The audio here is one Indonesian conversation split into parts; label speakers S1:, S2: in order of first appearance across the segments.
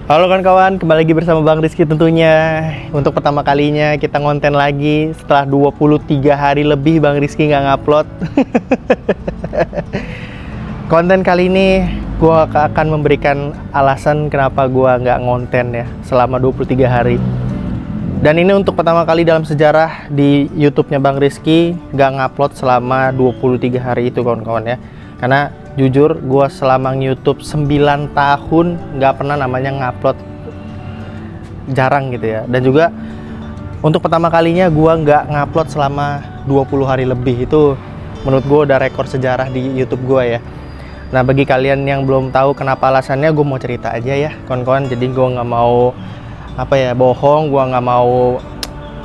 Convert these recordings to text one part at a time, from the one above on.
S1: Halo kawan-kawan, kembali lagi bersama Bang Rizky tentunya. Untuk pertama kalinya kita ngonten lagi setelah 23 hari lebih Bang Rizky nggak ngupload. Konten kali ini gue akan memberikan alasan kenapa gue nggak ngonten ya selama 23 hari. Dan ini untuk pertama kali dalam sejarah di YouTube-nya Bang Rizky nggak ngupload selama 23 hari itu kawan-kawan ya. Karena jujur gue selama YouTube 9 tahun nggak pernah namanya ngupload, jarang gitu ya. Dan juga untuk pertama kalinya gue nggak ngupload selama 20 hari lebih. Itu menurut gue udah rekor sejarah di YouTube gue ya. Nah bagi kalian yang belum tahu kenapa alasannya, gue mau cerita aja ya kawan-kawan. Jadi gue nggak mau bohong, gue nggak mau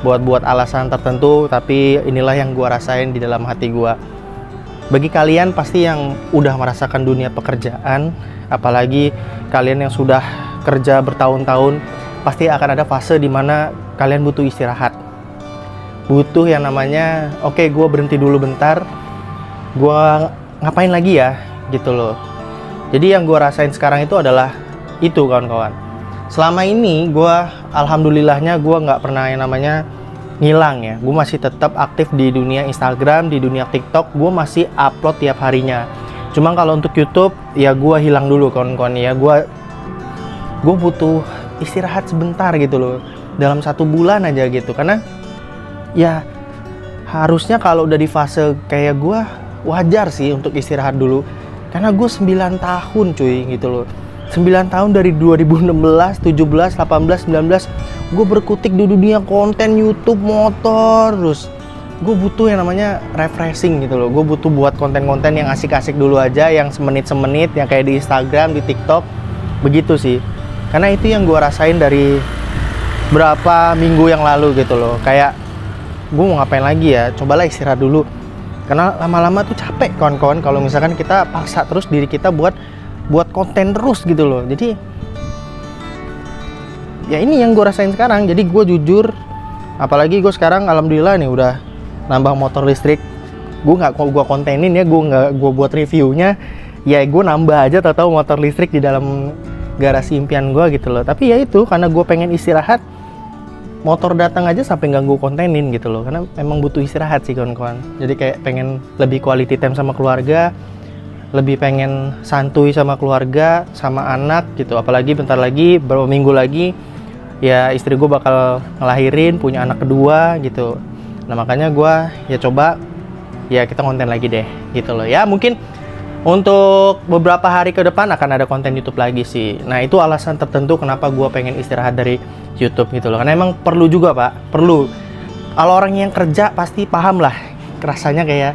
S1: buat alasan tertentu, tapi inilah yang gue rasain di dalam hati gue. Bagi kalian pasti yang udah merasakan dunia pekerjaan, apalagi kalian yang sudah kerja bertahun-tahun, pasti akan ada fase dimana kalian butuh istirahat. Butuh yang namanya, oke, gue berhenti dulu bentar, gue ngapain lagi ya, gitu loh. Jadi yang gue rasain sekarang itu adalah itu kawan-kawan. Selama ini gue, alhamdulillahnya gue nggak pernah yang namanya ngilang ya. Gue masih tetap aktif di dunia Instagram, di dunia TikTok. Gue masih upload tiap harinya. Cuma kalau untuk YouTube ya gue hilang dulu kawan-kawan ya. Gue butuh istirahat sebentar gitu loh, dalam 1 bulan aja gitu. Karena ya harusnya kalau udah di fase kayak gue wajar sih untuk istirahat dulu. Karena gue 9 tahun cuy gitu loh. 9 tahun dari 2016, 17, 18, 19 gue berkutik di dunia konten YouTube motor terus. Gue butuh yang namanya refreshing gitu loh. Gue butuh buat konten-konten yang asik-asik dulu aja, yang semenit-semenit, yang kayak di Instagram, di TikTok. Begitu sih. Karena itu yang gue rasain dari berapa minggu yang lalu gitu loh. Kayak gue mau ngapain lagi ya, cobalah istirahat dulu. Karena lama-lama tuh capek kawan-kawan kalau misalkan kita paksa terus diri kita buat konten terus gitu loh. Jadi ya ini yang gue rasain sekarang. Jadi gue jujur, apalagi gue sekarang alhamdulillah nih udah nambah motor listrik. Gue kontenin ya, gue buat reviewnya ya, gue nambah aja tahu motor listrik di dalam garasi impian gue gitu loh. Tapi ya itu karena gue pengen istirahat, motor datang aja sampai nggak gue kontenin gitu loh. Karena emang butuh istirahat sih kawan-kawan. Jadi kayak pengen lebih quality time sama keluarga, lebih pengen santuy sama keluarga, sama anak gitu. Apalagi bentar lagi, beberapa minggu lagi ya istri gue bakal ngelahirin, punya anak kedua gitu. Nah makanya gue ya coba ya kita konten lagi deh gitu loh ya. Mungkin untuk beberapa hari ke depan akan ada konten YouTube lagi sih. Nah itu alasan tertentu kenapa gue pengen istirahat dari YouTube gitu loh. Karena emang perlu juga pak, perlu. Kalau orang yang kerja pasti paham lah rasanya kayak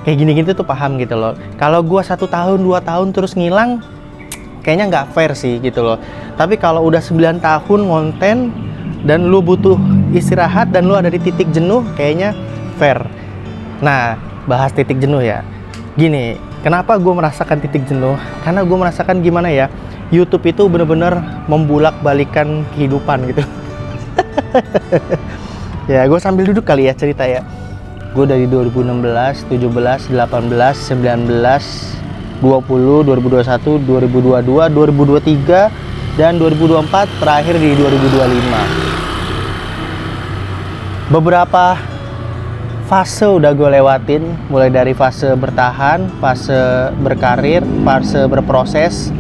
S1: gini-gini tuh paham gitu loh. Kalau gua 1 tahun 2 tahun terus ngilang, kayaknya nggak fair sih gitu loh. Tapi kalau udah 9 tahun ngonten dan lu butuh istirahat dan lu ada di titik jenuh, kayaknya fair. Nah bahas titik jenuh ya, gini, kenapa gue merasakan titik jenuh? Karena gue merasakan gimana ya, YouTube itu bener-bener membulak-balikan kehidupan gitu. Ya gue sambil duduk kali ya cerita ya. Gue dari 2016, 17, 18, 19, 20, 2021, 2022, 2023, dan 2024, terakhir di 2025. Beberapa fase udah gue lewatin, mulai dari fase bertahan, fase berkarir, fase berproses,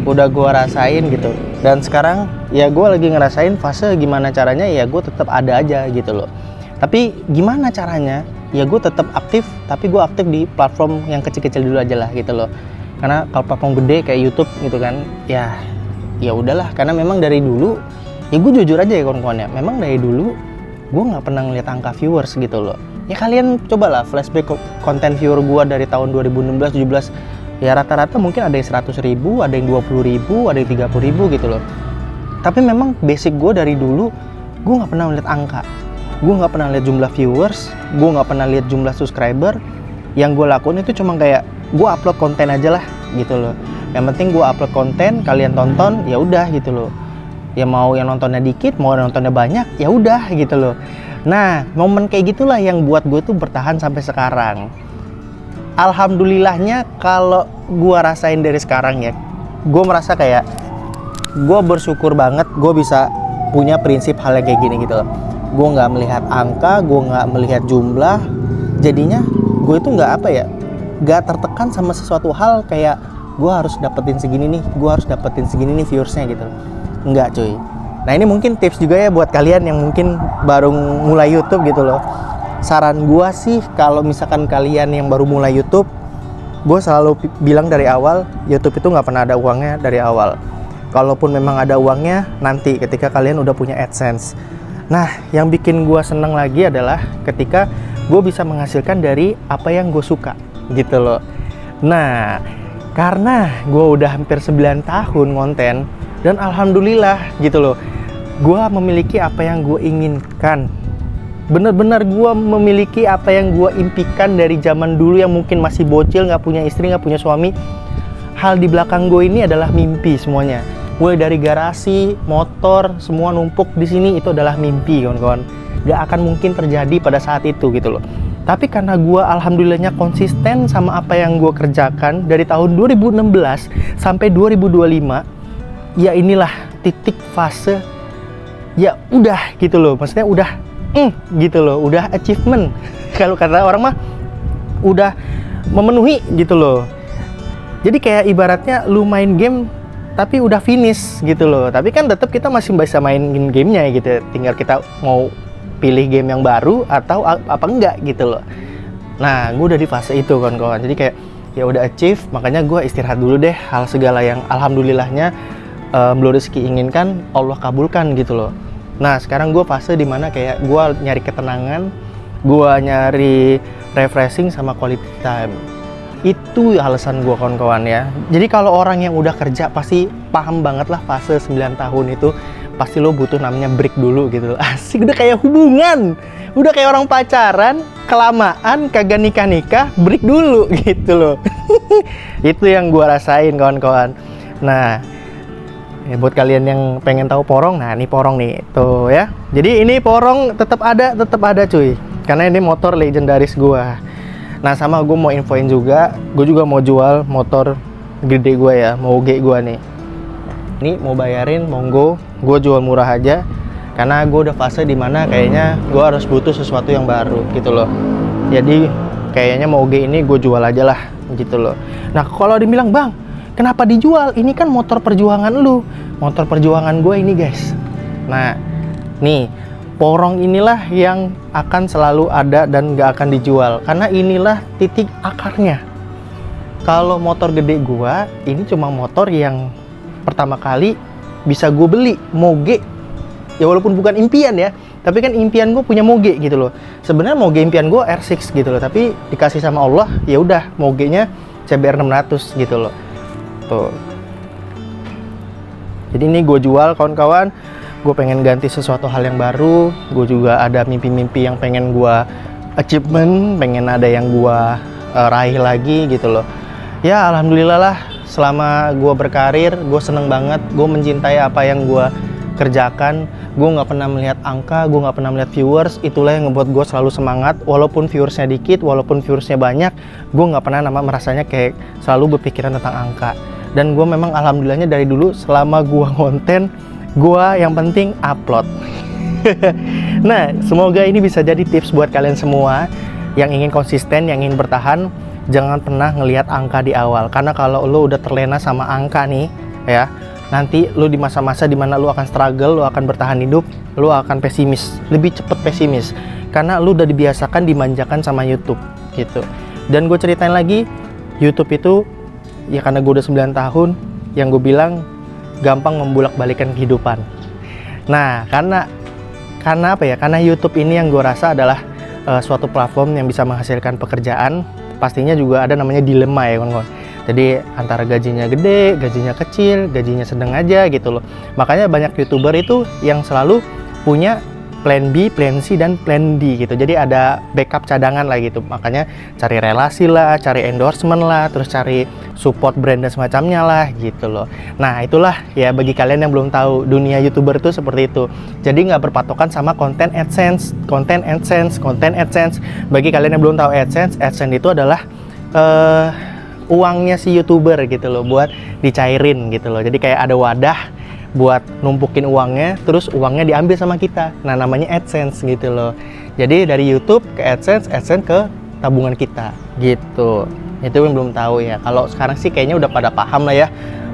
S1: udah gue rasain gitu. Dan sekarang ya gue lagi ngerasain fase gimana caranya ya gue tetap ada aja gitu loh. Tapi gimana caranya? Ya gue tetap aktif, tapi gue aktif di platform yang kecil-kecil dulu aja lah gitu loh. Karena kalau platform gede kayak YouTube gitu kan, ya udahlah. Karena memang dari dulu, ya gue jujur aja ya kawan-kawan ya, memang dari dulu gue nggak pernah ngeliat angka viewers gitu loh. Ya kalian cobalah flashback konten viewer gue dari tahun 2016, 17, ya rata-rata mungkin ada yang 100.000, ada yang 20.000, ada yang 30.000 gitu loh. Tapi memang basic gue dari dulu, gue nggak pernah ngeliat angka. Gue nggak pernah lihat jumlah viewers, gue nggak pernah lihat jumlah subscriber. Yang gue lakuin itu cuma kayak gue upload konten aja lah gitu loh. Yang penting gue upload konten, kalian tonton, ya udah gitu loh. Ya mau yang nontonnya dikit, mau yang nontonnya banyak, ya udah gitu loh. Nah momen kayak gitulah yang buat gue tuh bertahan sampai sekarang. Alhamdulillahnya kalau gue rasain dari sekarang ya, gue merasa kayak gue bersyukur banget gue bisa punya prinsip hal yang kayak gini gitu loh. Gue nggak melihat angka, gue nggak melihat jumlah, jadinya gue itu nggak tertekan sama sesuatu hal kayak gue harus dapetin segini nih, viewersnya gitu loh. Enggak cuy. Nah ini mungkin tips juga ya buat kalian yang mungkin baru mulai YouTube gitu loh. Saran gue sih kalau misalkan kalian yang baru mulai YouTube, gue selalu bilang dari awal, YouTube itu nggak pernah ada uangnya dari awal. Kalaupun memang ada uangnya, nanti ketika kalian udah punya AdSense. Nah, yang bikin gue seneng lagi adalah ketika gue bisa menghasilkan dari apa yang gue suka, gitu loh. Nah, karena gue udah hampir 9 tahun konten, dan alhamdulillah gitu loh, gue memiliki apa yang gue inginkan. Bener-bener gue memiliki apa yang gue impikan dari zaman dulu yang mungkin masih bocil, nggak punya istri, nggak punya suami. Hal di belakang gue ini adalah mimpi semuanya. Mulai dari garasi, motor, semua numpuk di sini itu adalah mimpi, kawan-kawan. Gak akan mungkin terjadi pada saat itu gitu loh. Tapi karena gue alhamdulillahnya konsisten sama apa yang gue kerjakan dari tahun 2016 sampai 2025, ya inilah titik fase ya udah gitu loh. Maksudnya udah gitu loh, udah achievement. Kalau kata orang mah udah memenuhi gitu loh. Jadi kayak ibaratnya lu main game tapi udah finish gitu loh. Tapi kan tetap kita masih bisa mainin gamenya gitu. Tinggal kita mau pilih game yang baru atau apa enggak gitu loh. Nah, gue udah di fase itu kawan-kawan. Jadi kayak ya udah achieve, makanya gue istirahat dulu deh. Hal segala yang alhamdulillahnya belum rezeki inginkan Allah kabulkan gitu loh. Nah sekarang gue fase dimana kayak gue nyari ketenangan, gue nyari refreshing sama quality time. Itu alasan gue kawan-kawan ya. Jadi kalau orang yang udah kerja pasti paham banget lah fase 9 tahun itu. Pasti lo butuh namanya break dulu gitu. Asik, udah kayak hubungan. Udah kayak orang pacaran, kelamaan, kagak nikah-nikah, break dulu gitu loh. Itu yang gue rasain kawan-kawan. Nah ya, buat kalian yang pengen tahu porong, nah ini porong nih, tuh ya. Jadi ini porong tetap ada cuy. Karena ini motor legendaris gua. Nah sama gue mau infoin juga, gue juga mau jual motor gede gua ya, Moge gua nih. Ini mau bayarin, monggo. Gue jual murah aja. Karena gue udah fase dimana kayaknya gue harus butuh sesuatu yang baru gitu loh. Jadi kayaknya Moge ini gue jual aja lah gitu loh. Nah kalau dibilang bang, kenapa dijual? Ini kan motor perjuangan lu. Motor perjuangan gue ini guys. Nah, nih porong inilah yang akan selalu ada dan gak akan dijual. Karena inilah titik akarnya. Kalau motor gede gue, ini cuma motor yang pertama kali bisa gue beli. Moge. Ya walaupun bukan impian ya. Tapi kan impian gue punya Moge gitu loh. Sebenarnya Moge impian gue R6 gitu loh. Tapi dikasih sama Allah, ya udah Moge-nya CBR 600 gitu loh. Tuh. Jadi ini gue jual kawan-kawan. Gue pengen ganti sesuatu hal yang baru. Gue juga ada mimpi-mimpi yang pengen gue achievement, pengen ada yang gue raih lagi gitu loh. Ya alhamdulillah lah, selama gue berkarir gue seneng banget. Gue mencintai apa yang gue kerjakan. Gue nggak pernah melihat angka, gue nggak pernah melihat viewers. Itulah yang ngebuat gue selalu semangat. Walaupun viewersnya dikit, walaupun viewersnya banyak, gue nggak pernah merasanya kayak selalu berpikiran tentang angka. Dan gue memang alhamdulillahnya dari dulu selama gue konten, gue yang penting upload. Nah semoga ini bisa jadi tips buat kalian semua yang ingin konsisten, yang ingin bertahan. Jangan pernah ngelihat angka di awal, karena kalau lo udah terlena sama angka nih ya, nanti lo di masa-masa dimana lo akan struggle, lo akan bertahan hidup, lo akan pesimis, lebih cepet pesimis, karena lo udah dibiasakan dimanjakan sama YouTube gitu. Dan gue ceritain lagi, YouTube itu ya karena gue udah 9 tahun, yang gue bilang gampang membulak-balikan kehidupan. Nah karena apa ya, karena YouTube ini yang gue rasa adalah suatu platform yang bisa menghasilkan pekerjaan. Pastinya juga ada namanya dilema ya kawan-kawan. Jadi antara gajinya gede, gajinya kecil, gajinya sedang aja gitu loh. Makanya banyak YouTuber itu yang selalu punya plan B, plan C, dan plan D gitu. Jadi ada backup cadangan lah gitu. Makanya cari relasi lah, cari endorsement lah, terus cari support brand dan semacamnya lah gitu loh. Nah itulah ya bagi kalian yang belum tahu, dunia YouTuber itu seperti itu. Jadi nggak berpatokan sama konten AdSense. Bagi kalian yang belum tahu AdSense itu adalah uangnya si YouTuber gitu loh, buat dicairin gitu loh. Jadi kayak ada wadah buat numpukin uangnya, terus uangnya diambil sama kita. Nah, namanya AdSense gitu loh. Jadi dari YouTube ke AdSense, AdSense ke tabungan kita gitu. Itu yang belum tahu ya. Kalau sekarang sih kayaknya udah pada paham lah ya.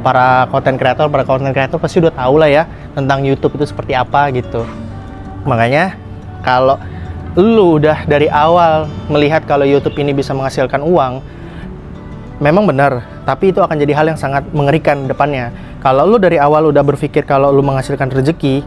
S1: Para konten kreator pasti udah tahu lah ya tentang YouTube itu seperti apa gitu. Makanya kalau lu udah dari awal melihat kalau YouTube ini bisa menghasilkan uang, memang benar, tapi itu akan jadi hal yang sangat mengerikan depannya. Kalau lu dari awal udah berpikir kalau lu menghasilkan rezeki,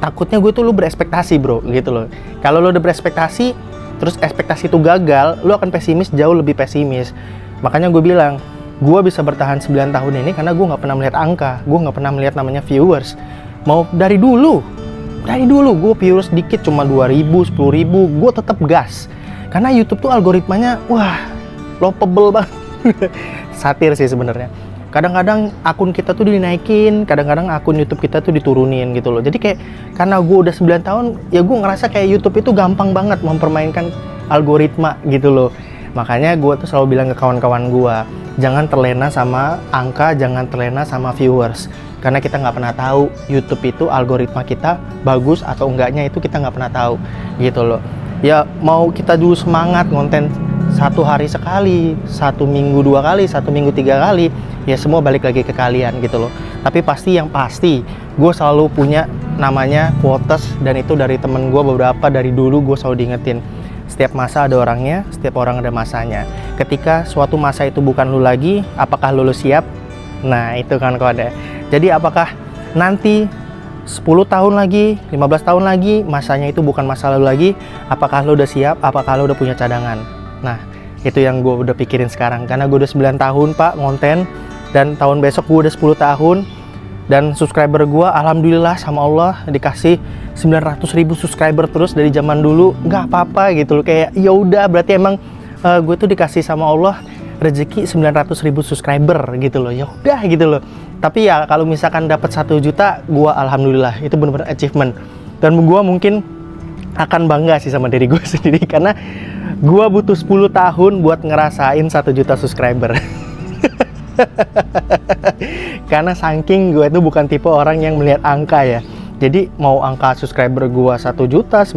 S1: takutnya gue tuh lu berekspektasi bro, gitu loh. Kalau lu udah berekspektasi, terus ekspektasi itu gagal, lu akan pesimis, jauh lebih pesimis. Makanya gue bilang, gue bisa bertahan 9 tahun ini karena gue nggak pernah melihat angka, gue nggak pernah melihat namanya viewers. Mau dari dulu gue viewers dikit cuma 2.000, 10.000, gue tetap gas. Karena YouTube tuh algoritmanya, wah, lovable banget. Satir sih sebenarnya. Kadang-kadang akun kita tuh dinaikin, kadang-kadang akun YouTube kita tuh diturunin gitu loh. Jadi kayak karena gue udah 9 tahun, ya gue ngerasa kayak YouTube itu gampang banget mempermainkan algoritma gitu loh. Makanya gue tuh selalu bilang ke kawan-kawan gue, jangan terlena sama angka, jangan terlena sama viewers. Karena kita nggak pernah tahu YouTube itu algoritma kita bagus atau enggaknya, itu kita nggak pernah tahu gitu loh. Ya mau kita dulu semangat ngonten 1 hari sekali, 1 minggu 2 kali, 1 minggu 3 kali, ya semua balik lagi ke kalian gitu loh. Tapi yang pasti gue selalu punya namanya quotes, dan itu dari temen gue beberapa dari dulu gue selalu diingetin. Setiap masa ada orangnya, setiap orang ada masanya. Ketika suatu masa itu bukan lu lagi, apakah lu siap? Nah itu kan kode. Jadi apakah nanti 10 tahun lagi, 15 tahun lagi, masanya itu bukan masa lalu lagi, apakah lu udah siap? Apakah lu udah punya cadangan? Nah itu yang gue udah pikirin sekarang. Karena gue udah 9 tahun pak ngonten, dan tahun besok gue udah 10 tahun. Dan subscriber gue alhamdulillah sama Allah dikasih 900.000 subscriber terus dari zaman dulu. Nggak apa-apa gitu loh, kayak ya udah berarti emang gue tuh dikasih sama Allah rezeki 900.000 subscriber gitu loh. Ya udah gitu loh. Tapi ya kalau misalkan dapat 1 juta, gue alhamdulillah itu benar-benar achievement. Dan gue mungkin akan bangga sih sama diri gue sendiri, karena gue butuh 10 tahun buat ngerasain 1 juta subscriber. Karena saking gue itu bukan tipe orang yang melihat angka ya. Jadi mau angka subscriber gue 1.900.000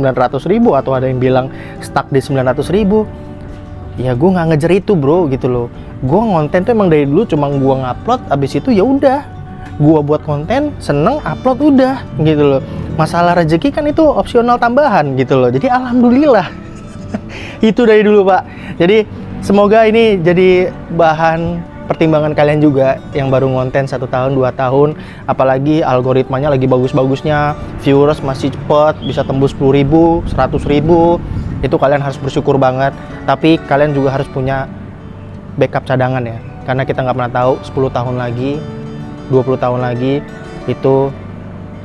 S1: atau ada yang bilang stuck di 900.000, ya gue nggak ngejar itu bro gitu loh. Gue ngonten tuh emang dari dulu cuma gue ngupload, abis itu ya udah gue buat konten, seneng upload udah gitu loh. Masalah rezeki kan itu opsional tambahan gitu loh. Jadi alhamdulillah. Itu dari dulu pak. Jadi semoga ini jadi bahan pertimbangan kalian juga yang baru ngonten 1 tahun 2 tahun, apalagi algoritmanya lagi bagus-bagusnya, viewers masih cepet bisa tembus 10.000, 100.000, itu kalian harus bersyukur banget. Tapi kalian juga harus punya backup cadangan ya, karena kita nggak pernah tahu 10 tahun lagi, 20 tahun lagi itu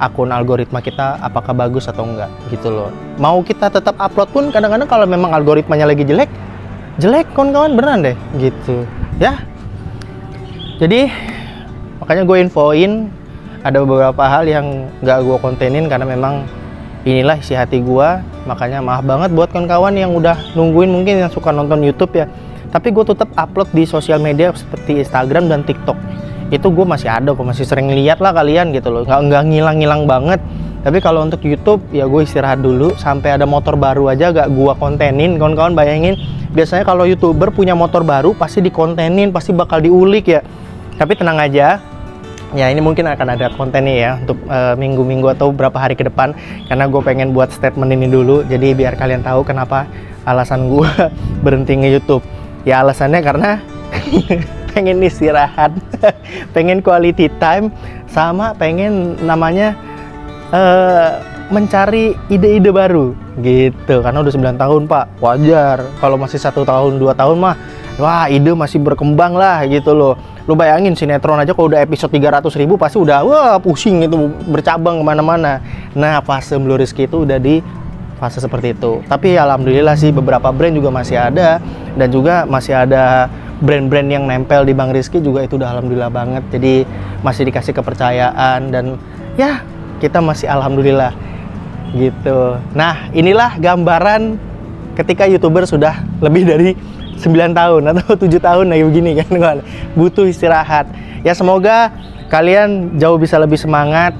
S1: akun algoritma kita apakah bagus atau enggak gitu loh. Mau kita tetap upload pun kadang-kadang kalau memang algoritmanya lagi jelek kawan-kawan, beneran deh gitu ya. Jadi makanya gue infoin ada beberapa hal yang nggak gue kontenin karena memang inilah isi hati gue. Makanya maaf banget buat kawan-kawan yang udah nungguin, mungkin yang suka nonton YouTube ya. Tapi gue tetap upload di sosial media seperti Instagram dan TikTok. Itu gue masih ada kok, masih sering lihat lah kalian gitu loh. Nggak ngilang-ngilang banget. Tapi kalau untuk YouTube ya gue istirahat dulu. Sampai ada motor baru aja gak gue kontenin. Kawan-kawan bayangin, biasanya kalau YouTuber punya motor baru pasti dikontenin, pasti bakal diulik ya. Tapi tenang aja, ya ini mungkin akan ada kontennya ya untuk minggu-minggu atau beberapa hari ke depan, karena gue pengen buat statement ini dulu, jadi biar kalian tahu kenapa alasan gue berhenti nge-YouTube. Ya alasannya karena pengen istirahat, pengen quality time, sama pengen namanya mencari ide-ide baru gitu. Karena udah 9 tahun pak, wajar kalau masih 1 tahun 2 tahun mah, wah ide masih berkembang lah gitu loh. Lu bayangin sinetron aja kalau udah episode 300.000 pasti udah wah pusing itu, bercabang kemana-mana. Nah fase Blue Rizky itu udah di fase seperti itu. Tapi alhamdulillah sih beberapa brand juga masih ada, dan juga masih ada brand-brand yang nempel di Bang Rizky juga, itu udah alhamdulillah banget. Jadi masih dikasih kepercayaan dan ya kita masih alhamdulillah gitu. Nah inilah gambaran ketika YouTuber sudah lebih dari 9 tahun atau 7 tahun kayak begini kan, butuh istirahat. Ya semoga kalian jauh bisa lebih semangat.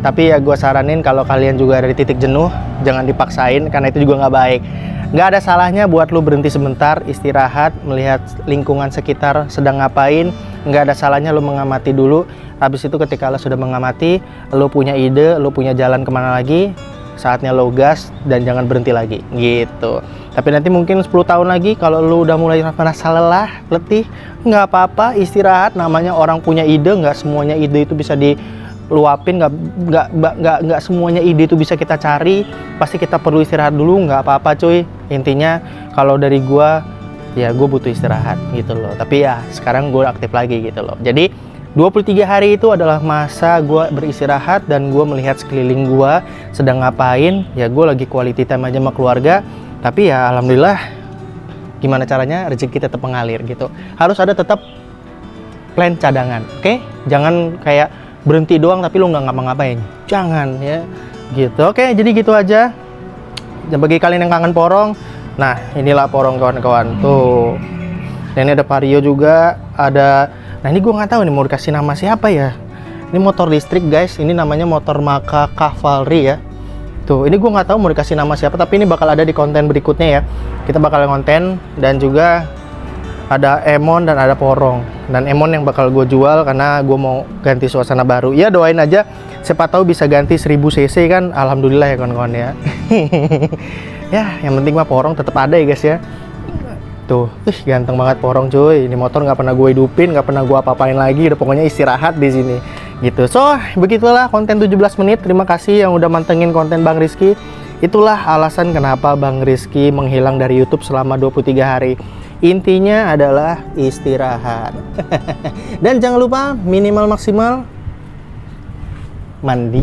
S1: Tapi ya gue saranin kalau kalian juga ada di titik jenuh, jangan dipaksain karena itu juga nggak baik. Nggak ada salahnya buat lu berhenti sebentar, istirahat, melihat lingkungan sekitar sedang ngapain. Nggak ada salahnya lu mengamati dulu. Habis itu ketika lu sudah mengamati, lu punya ide, lu punya jalan kemana lagi, saatnya lo gas dan jangan berhenti lagi gitu. Tapi nanti mungkin 10 tahun lagi kalau lu udah mulai merasa lelah, letih, nggak apa-apa, istirahat. Namanya orang punya ide, nggak semuanya ide itu bisa diluapin, nggak semuanya ide itu bisa kita cari. Pasti kita perlu istirahat dulu, nggak apa-apa cuy. Intinya kalau dari gua, ya gue butuh istirahat gitu loh. Tapi ya sekarang gue aktif lagi gitu loh. Jadi 23 hari itu adalah masa gue beristirahat dan gue melihat sekeliling gue sedang ngapain. Ya gue lagi quality time aja sama keluarga. Tapi ya alhamdulillah, gimana caranya rezeki tetap mengalir gitu. Harus ada tetap plan cadangan, oke? Jangan kayak berhenti doang tapi lu nggak ngapa-ngapain. Jangan ya gitu. Oke, jadi gitu aja. Dan bagi kalian yang kangen porong, nah inilah porong kawan-kawan tuh. Dan ini ada vario juga, ada. Nah ini gue nggak tahu nih mau dikasih nama siapa ya. Ini motor listrik guys, ini namanya motor Maka Cavalry ya. Tuh, ini gue nggak tahu mau dikasih nama siapa, tapi ini bakal ada di konten berikutnya ya. Kita bakal konten dan juga ada Emon dan ada porong. Dan Emon yang bakal gue jual karena gue mau ganti suasana baru. Ya doain aja, siapa tahu bisa ganti 1000 cc kan, alhamdulillah ya kawan-kawan ya. Ya yang penting mah porong tetap ada ya guys ya. Tuh, ganteng banget porong cuy. Ini motor nggak pernah gue hidupin, nggak pernah gue apa-apain lagi. Udah pokoknya istirahat di sini. Gitu. So, begitulah konten 17 menit. Terima kasih yang udah mantengin konten Bang Rizky. Itulah alasan kenapa Bang Rizky menghilang dari YouTube selama 23 hari. Intinya adalah istirahat. Dan jangan lupa minimal maksimal mandi.